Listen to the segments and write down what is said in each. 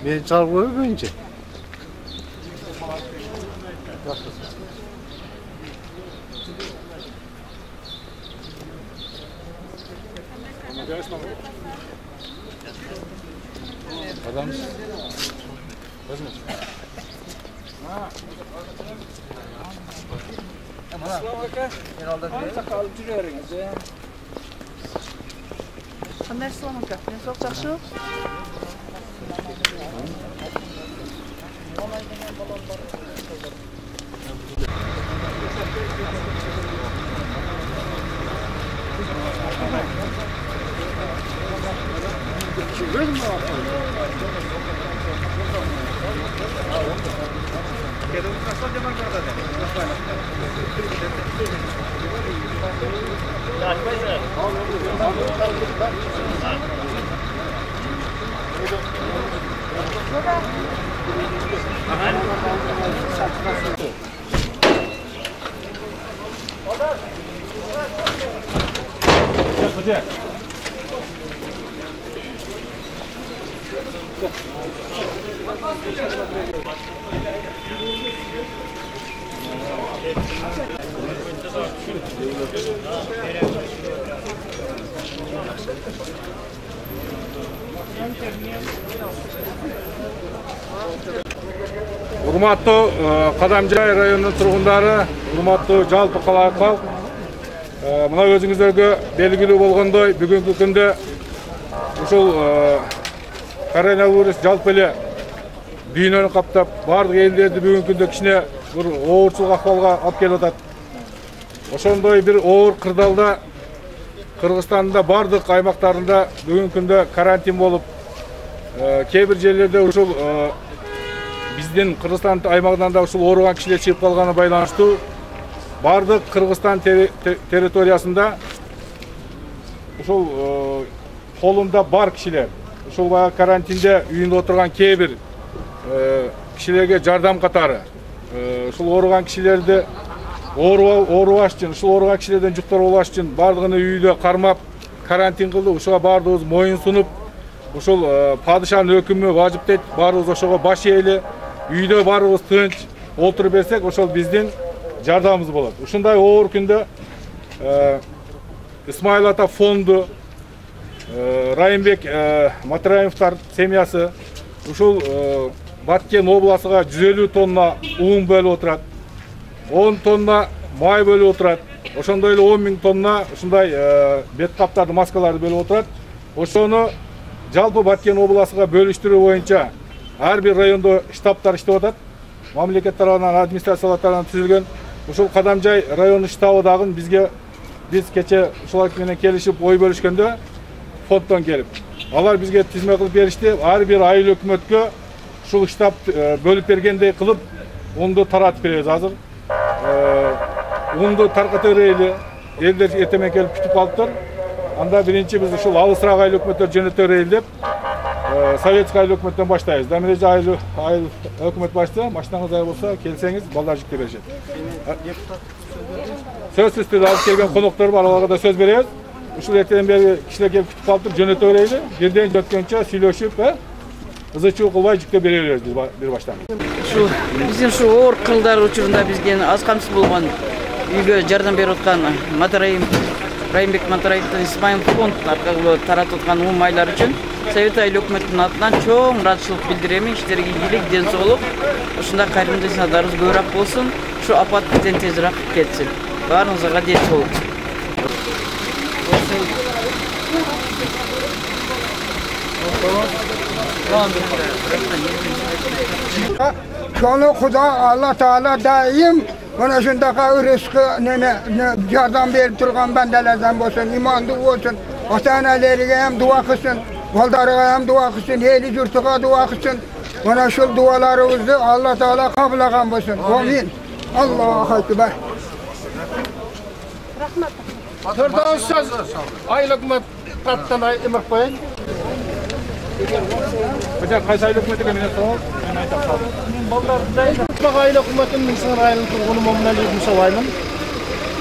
Ben çalgıları önce. Adamız. Qanday islom aka? Men sog' yaxshi? Урматтуу Кадамжай районунун тургундары, урматтуу жалпы калалык калк, мына өзүңүздөргө белгилүү болгондой, бүгүнкү күндө ушул коронавирус жалпы эле дүйнөнү каптап, бардык элдерди бүгүнкү күндө кичине бир оорчулук акыбалга алып келип атат. Ошондой бир оор кырдаалда Кыргызстандын бардык аймактарында бүгүнкү күндө карантин болуп, кээ бир жерлерде ушул биздин Кыргызстан аймагынан да ушул ооруган кишилер чыгып калганы байланыштуу бардык Кыргызстан территориясында ушул колунда бар кишилер ушул баягы карантинде үйүндө отурган кээ бир кишилерге жардам катары ушул ооруган кишилерди оорубаш үчүн, ушул ооруган кишилерден жуктуруп албаш үчүн бардыгын үйдө кармап карантин кылды. Ушуга бардыгыбыз моюн сунуп, ушул падышанын өкүмү важиптейт, баарыбыз ошого баш ээли, үйдө баарыбыз тынч отуруп берсек, ошол биздин жардамыбыз болот. Ушундай оор күндө Исмаил ата фонду, Райымбек Матраимовдор семьясы ушул Баткен обласыга 150 тонна un бөлүп отурат, 10 тонна май бөлүп отурат, ошондой эле 10 000 тонна ушундай бет каптарды, маскаларды бөлүп отурат. Ошону жалпы Баткен обласыга бөлүштүрүү боюнча ар бир райондо штабтар иштеп атат. Мамлекет тарабынан, администрациялар тарабынан түзүлгөн. Ушул Кадамжай району штабы дагы биз кече ушулар менен келишип ой бөлүшкөндө фонддон келип, алар бизге тизме кылып беришти. Ар бир айыл өкмөткө ушул штаб бөлүп бергендей кылып унду таратып беребиз азыр. Унду тарката берели, элдер эртең келип күтүп калыптыр. Анда биринчи биз ушул алысыраак айыл өкмөттөр жөнөтө берели деп советский айыл өкмөттөн баштайбыз. Дамиреже айыл өкмөт башчысы, машинаңыз ай болсо келсеңиз балдар жүктөп беришет. Сөзсүз түрдө алып келген коноктор бар, аларга да сөз беребиз. Ушул эртеден бери кишилер келип күтүп калыптыр, жөнөтө берели. Бирден жөткөнчө сүйлөшүп, ызычуу кылбай жүктөп бере беребиз бир баштан. Ушул биздин ушу оор кылдар учурунда бизге аз камсыз болгон үйгө жардам берип аткан Райымбек Матраимовдун Исмаил фонд аркылуу таратып аткан un майлар үчүн Совет айыл өкмөтүнүн атынан чоң ыраазычылык билдирем. Иштерге ийгилик, ден соолук, ушундай кайрымдуу insanдарыбыз көбүрөөк болсун, ушу апат бизден тезирээк кетсин. Баарыңызга ден соолук. Şonu Xudo Allah Taala daim mana shundaqa rizqi yordam berib turgan bandalardan bo'lsin, imonli bo'lsin, ota-onalariga ham duo qilsin, boldariga ham duo qilsin, eli yurtiga duo qilsin. Mana shu duolarimizni Allah Taala qabul qilgan bo'lsin. Amin. Allohu akbar. Rahmat. Hatırdan söz aylık mı tattan emek koyun? Hocam kaç aylık mı diye sorun? Ben aytap kaldım. Aylık hükümetin Mısır ayının turgunu Momnali Musavay'ın.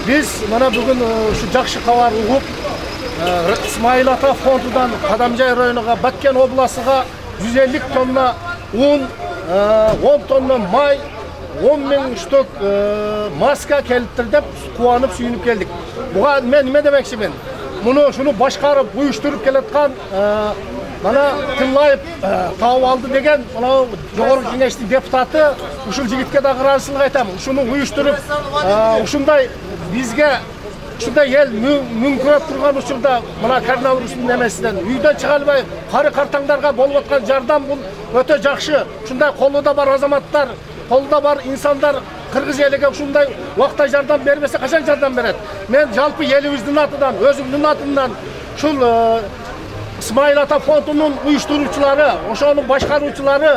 Biz mana bugün şu жақшы хабар угуп, İsmail Ata fondudan Kadamjay rayonuna Batken oblasıga 150 tonna un, 10 tonna may, 10 ming shtuk maska keliptir deb quvonib suyunib keldik. Buga men nima demoqchiman? Shuni boshqarib, uyushtirib kelayotgan mana Tillayev tavib oldi degan mana Jo'g'org'i Kengashning deputati ushul yigitga da razılık aytaman. Shuni uyushtirib, shunday bizga shunday el mümkürep turgan uchurda mana koronavirusning nemesidan uydan chiqa olmay qari qartanglarga bo'lib o'tgan jardam bu o'ta yaxshi. Shunday qo'lida bar azamatlar, qo'lida bar insonlar Qirg'iz eliga shunday vaqtda jardam bermese qachon jardam beradi? Men jalpı elimizning atidan, o'zimning atimdan shul İsmail Ata fondining uyushtiruvchilari, o'shaning boshqaruvchilari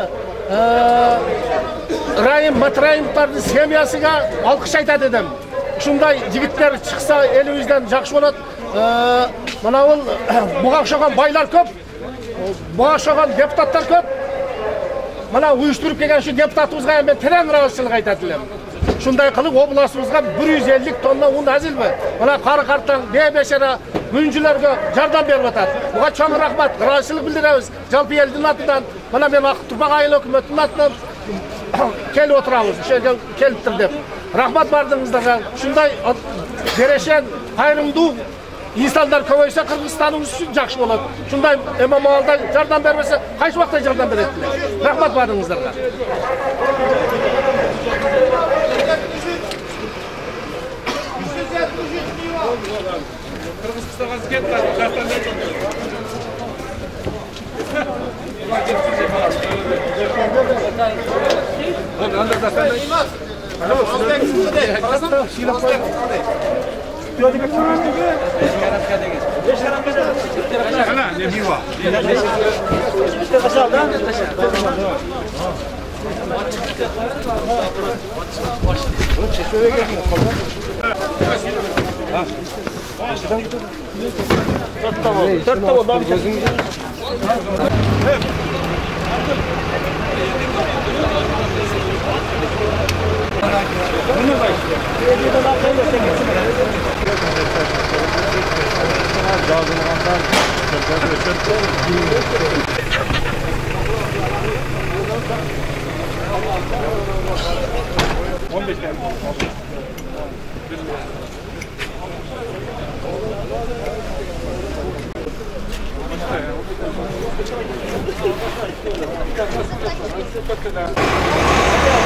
Raim Matrayimlarning semiyasiga olqish aytadi dedim. Shunday yigitlar chiqsa elimizdan yaxshi bo'ladi. Mana buga o'xshagan baylar ko'p, buga o'xshagan deputatlar ko'p. Mana uyushtirib kelgan shu deputatimizga ham men teran rozichilik aytadilar. Shunday qilib oblastimizga 150 tonna un azilmi? Mana qari qartang, bebeshara müncülərə yardım berib atadi. Buga çoğ rahmat, rozichilik bildiramiz. Jalpı elning atidan, mana men Turpaq aylı hökumətinin atidan kelib o'tiramiz. O'sha kelibdir deb. Rahmat bardingizlarga. Shunday bereshen, qayrimdu insanlar ko'paysa Qirg'izistonimiz uchun yaxshi bo'ladi. Shunday MMO'da yordam bermasa, qaysi vaqtda yordam beradilar? Rahmat bardingizlarga. Qirg'izistonga ketdi, Qirg'izistondan Thank you.